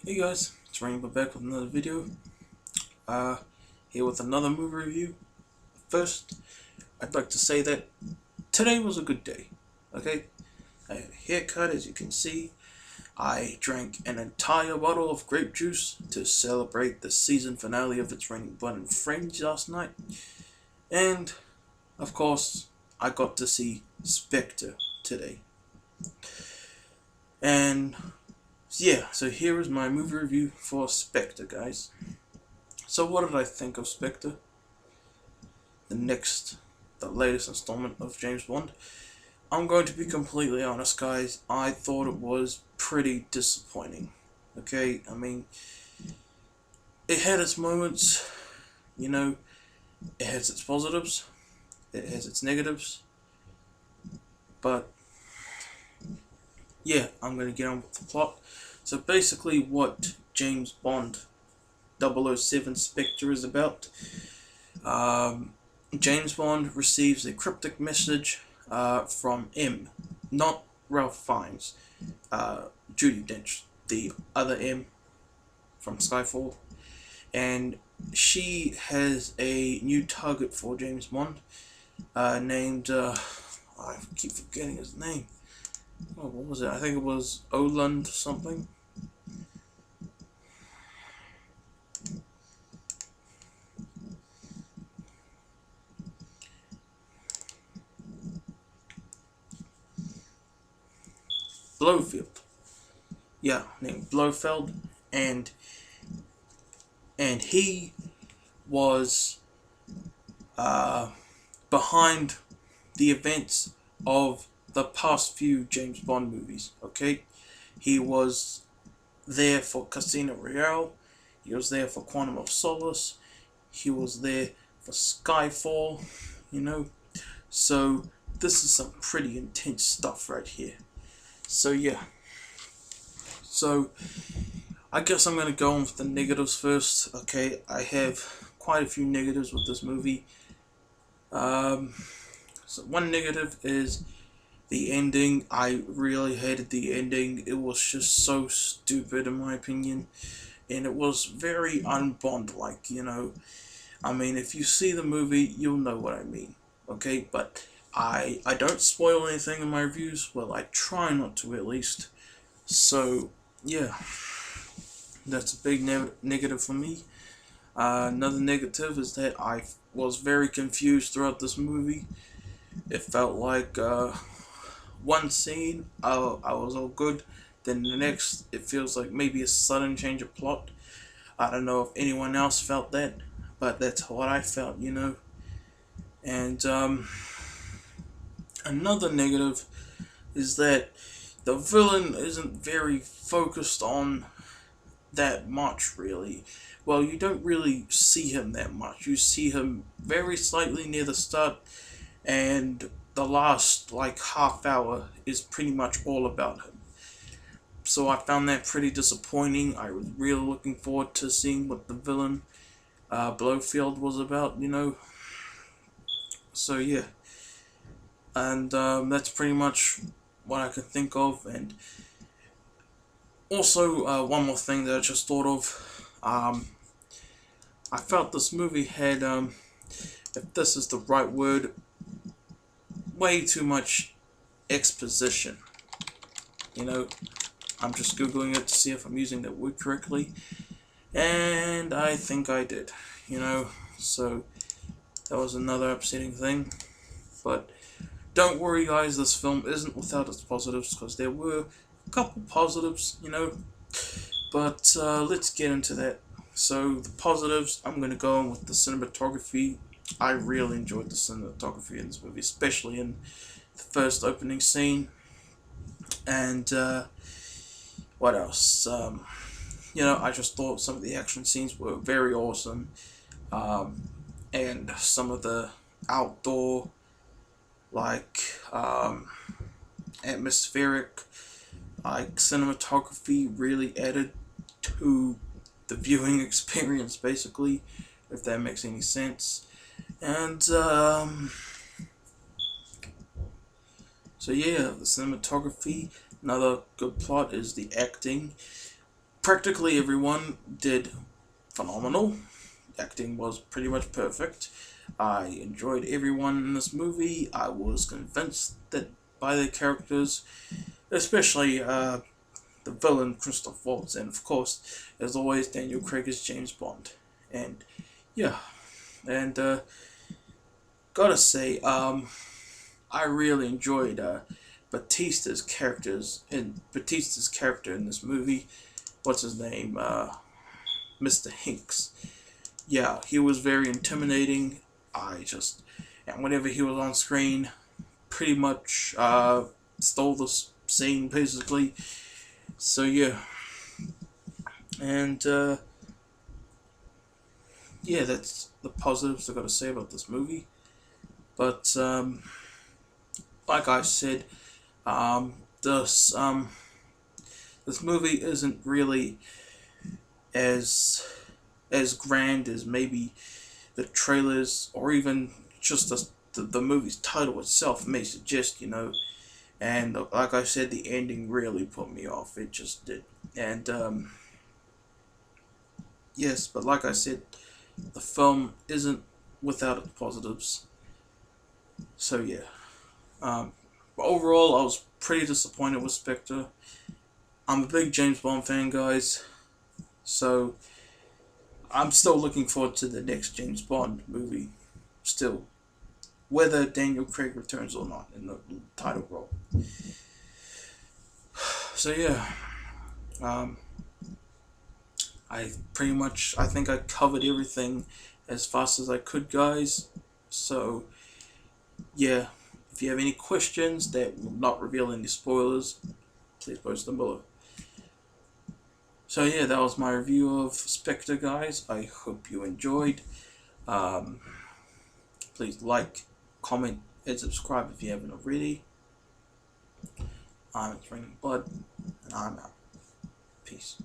Hey guys, it's Rainbow back with another video. Here with another movie review. First, I'd like to say that today was a good day. Okay, I had a haircut, as you can see. I drank an entire bottle of grape juice to celebrate the season finale of It's Raining Blood and Friends last night. And, of course, I got to see Spectre today. And yeah, so here is my movie review for Spectre, guys. So what did I think of Spectre? The latest installment of James Bond. I'm going to be completely honest, guys. I thought it was pretty disappointing. Okay, I mean, it had its moments, you know, it has its positives, it has its negatives, but yeah, I'm going to get on with the plot. So basically what James Bond 007 Spectre is about. James Bond receives a cryptic message from M, not Ralph Fiennes, Judi Dench, the other M from Skyfall, and she has a new target for James Bond named, I keep forgetting his name. Oh, what was it? I think it was Oland something. Blofeld. Yeah, named Blofeld, and he was behind the events of the past few James Bond movies. Okay, he was there for Casino Royale, he was there for Quantum of Solace, he was there for Skyfall. You know, so this is some pretty intense stuff right here. So yeah, so I guess I'm going to go on with the negatives first. Okay, I have quite a few negatives with this movie. So one negative is the ending. I really hated the ending. It was just so stupid in my opinion, and it was very un-Bond-like, you know. I mean, if you see the movie, you'll know what I mean. Okay, but I don't spoil anything in my reviews. Well, I try not to, at least. So yeah, that's a big negative for me. Another negative is that I was very confused throughout this movie. It felt like one scene I was all good, then the next it feels like maybe a sudden change of plot. I don't know if anyone else felt that, but that's what I felt, you know. And another negative is that the villain isn't very focused on that much, really. Well, you don't really see him that much. You see him very slightly near the start, and the last like half hour is pretty much all about him. So I found that pretty disappointing. I was really looking forward to seeing what the villain Blofeld was about, you know. So yeah, and that's pretty much what I could think of. And also one more thing that I just thought of. I felt this movie had, if this is the right word, way too much exposition. You know, I'm just googling it to see if I'm using that word correctly, and I think I did. You know, so that was another upsetting thing. But don't worry, guys, this film isn't without its positives, because there were a couple positives, you know. But let's get into that. So the positives, I'm going to go on with the cinematography. I really enjoyed the cinematography in this movie, especially in the first opening scene. And what else? You know, I just thought some of the action scenes were very awesome. And some of the outdoor, like, atmospheric, like, cinematography really added to the viewing experience, basically, if that makes any sense. And so yeah, the cinematography. Another good plot is the acting. Practically everyone did phenomenal. Acting was pretty much perfect. I enjoyed everyone in this movie. I was convinced that by the characters, especially the villain Christoph Waltz, and of course, as always, Daniel Craig as James Bond. And yeah, and gotta say, I really enjoyed Batista's character in this movie. What's his name? Mr. Hinks. Yeah, he was very intimidating. And whenever he was on screen, pretty much stole the scene basically. So yeah, and yeah, that's the positives I got to say about this movie. But like I said, um, this this movie isn't really as grand as maybe the trailers or even just the movie's title itself may suggest, And like I said, the ending really put me off. It just did. And yes, but like I said, the film isn't without its positives. So yeah. But overall, I was pretty disappointed with Spectre. I'm a big James Bond fan, guys. So I'm still looking forward to the next James Bond movie. Still, whether Daniel Craig returns or not in the title role. So yeah, I think I covered everything as fast as I could, guys. So yeah, if you have any questions that will not reveal any spoilers, please post them below. So yeah, that was my review of Spectre, guys. I hope you enjoyed. Please like, comment, and subscribe if you haven't already. I'm It's Raining Blood, and I'm out. Peace.